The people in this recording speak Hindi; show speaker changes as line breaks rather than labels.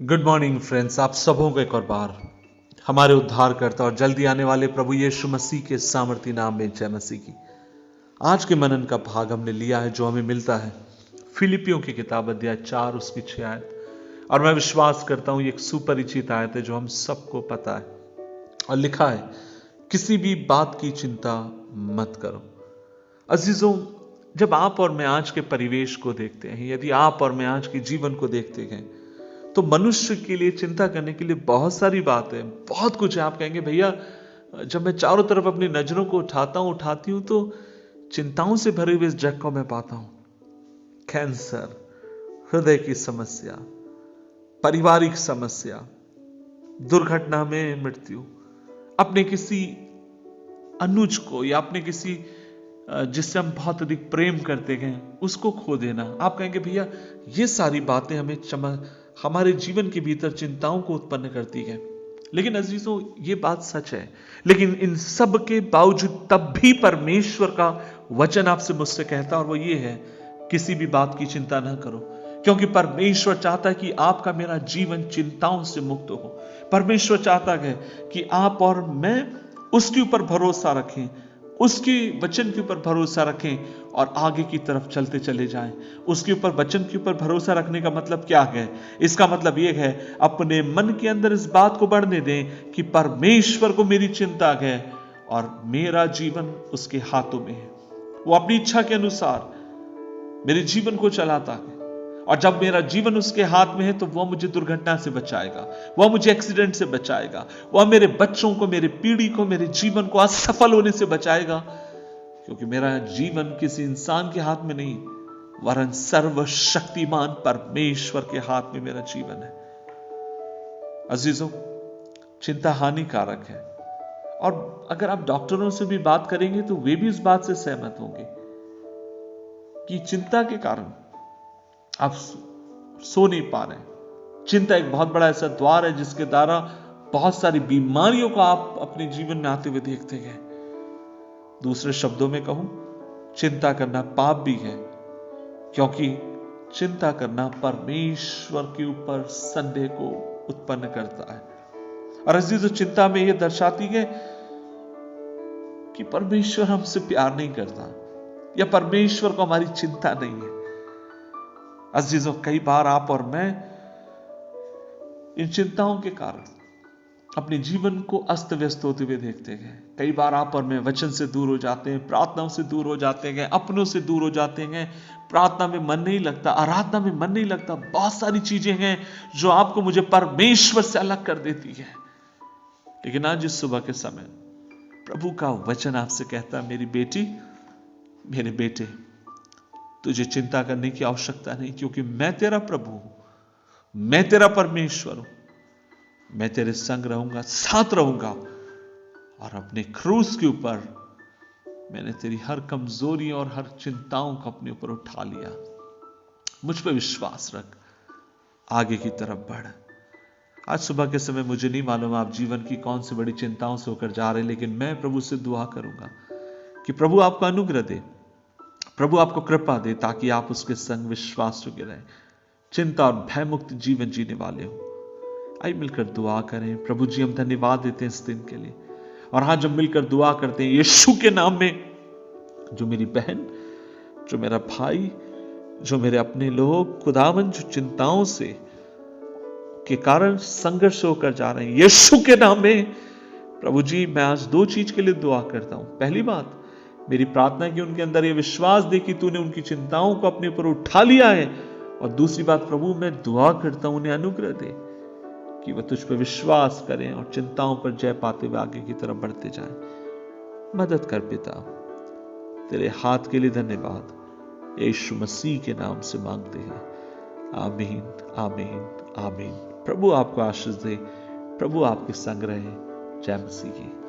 गुड मॉर्निंग फ्रेंड्स, आप सबों को एक और बार हमारे उद्धारकर्ता और जल्दी आने वाले प्रभु यीशु मसीह के सामर्थी नाम में जय मसीह की। आज के मनन का भाग हमने लिया है जो हमें मिलता है फिलिपियों की किताब अध्याय 4 उसकी 6 आयत। और मैं विश्वास करता हूं ये एक सुपरिचित आयत है जो हम सबको पता है और लिखा है, किसी भी बात की चिंता मत करो। अजीजों, जब आप और मैं आज के परिवेश को देखते हैं, यदि आप और मैं आज के जीवन को देखते हैं, तो मनुष्य के लिए चिंता करने के लिए बहुत सारी बात है, बहुत कुछ है। आप कहेंगे भैया, जब मैं चारों तरफ अपनी नजरों को उठाती हूं तो चिंताओं से भरे हुए इस जग को मैं पाता हूं। कैंसर, हृदय की समस्या, पारिवारिक समस्या, दुर्घटना में मृत्यु, अपने किसी अनुज को या अपने किसी जिससे हम बहुत अधिक प्रेम करते हैं उसको खो देना। आप कहेंगे भैया ये सारी बातें हमारे जीवन के भीतर चिंताओं को उत्पन्न करती है। लेकिन अजीजों, ये बात सच है। लेकिन इन सब के बावजूद तब भी परमेश्वर का वचन आपसे मुझसे कहता, और वो ये है, किसी भी बात की चिंता ना करो, क्योंकि परमेश्वर चाहता है कि आपका मेरा जीवन चिंताओं से मुक्त हो। परमेश्वर चाहता है कि आप और मैं उसके ऊपर भरोसा रखें, उसके वचन के ऊपर भरोसा रखें और आगे की तरफ चलते चले जाएं। उसके ऊपर वचन के ऊपर भरोसा रखने का मतलब क्या है? इसका मतलब यह है, अपने मन के अंदर इस बात को बढ़ने दें कि परमेश्वर को मेरी चिंता है और मेरा जीवन उसके हाथों में है। वो अपनी इच्छा के अनुसार मेरे जीवन को चलाता है, और जब मेरा जीवन उसके हाथ में है तो वह मुझे दुर्घटना से बचाएगा, वह मुझे एक्सीडेंट से बचाएगा, वह मेरे बच्चों को, मेरी पीढ़ी को, मेरे जीवन को असफल होने से बचाएगा। क्योंकि मेरा जीवन किसी इंसान के हाथ में नहीं, वरन सर्वशक्तिमान परमेश्वर के हाथ में मेरा जीवन है। अजीजों, चिंता हानिकारक है, और अगर आप डॉक्टरों से भी बात करेंगे तो वे भी इस बात से सहमत होंगे कि चिंता के कारण आप सो नहीं पा रहे। चिंता एक बहुत बड़ा ऐसा द्वार है जिसके द्वारा बहुत सारी बीमारियों को आप अपने जीवन में आते हुए देखते हैं। दूसरे शब्दों में कहूं, चिंता करना पाप भी है, क्योंकि चिंता करना परमेश्वर के ऊपर संदेह को उत्पन्न करता है। और अजीजों, चिंता में यह दर्शाती है कि परमेश्वर हमसे प्यार नहीं करता, या परमेश्वर को हमारी चिंता नहीं है। अजीजों, कई बार आप और मैं इन चिंताओं के कारण अपने जीवन को अस्त व्यस्त होते हुए देखते हैं। कई बार आप और मैं वचन से दूर हो जाते हैं, प्रार्थनाओं से दूर हो जाते हैं, अपनों से दूर हो जाते हैं। प्रार्थना में मन नहीं लगता, आराधना में मन नहीं लगता। बहुत सारी चीजें हैं जो आपको मुझे परमेश्वर से अलग कर देती है। लेकिन आज इस सुबह के समय प्रभु का वचन आपसे कहता है, मेरी बेटी, मेरे बेटे, तुझे चिंता करने की आवश्यकता नहीं, क्योंकि मैं तेरा प्रभु हूं, मैं तेरा परमेश्वर हूं। मैं तेरे संग रहूंगा, साथ रहूंगा, और अपने क्रूस के ऊपर मैंने तेरी हर कमजोरी और हर चिंताओं को अपने ऊपर उठा लिया। मुझ पर विश्वास रख, आगे की तरफ बढ़। आज सुबह के समय मुझे नहीं मालूम आप जीवन की कौन सी बड़ी चिंताओं से होकर जा रहे हैं, लेकिन मैं प्रभु से दुआ करूंगा कि प्रभु आपको अनुग्रह दे, प्रभु आपको कृपा दे, ताकि आप उसके संग विश्वास योग्य रहें, चिंता और भय मुक्त जीवन जीने वाले हो। आइए मिलकर दुआ करें। प्रभु जी, हम धन्यवाद देते हैं इस दिन के लिए, और आज हम मिलकर दुआ करते हैं यीशु के नाम में, जो मेरी बहन, जो मेरा भाई, जो मेरे अपने लोग खुदावन जो चिंताओं से के कारण संघर्ष होकर जा रहे हैं, यीशु के नाम में प्रभु जी, मैं आज दो चीज के लिए दुआ करता हूं। पहली बात, मेरी प्रार्थना की उनके अंदर यह विश्वास दे कि तूने उनकी चिंताओं को अपने ऊपर उठा लिया है, और दूसरी बात प्रभु, मैं दुआ करता हूं उन्हें अनुग्रह दे कि वह तुझ पर विश्वास करें और चिंताओं पर जय पाते हुए आगे की तरफ बढ़ते जाएं। मदद कर पिता, तेरे हाथ के लिए धन्यवाद, यीशु मसीह के नाम से मांगते हैं, आमीन, आमीन, आमीन। प्रभु आपको आशीष दे, प्रभु आपके संग रहे। जय मसीह की।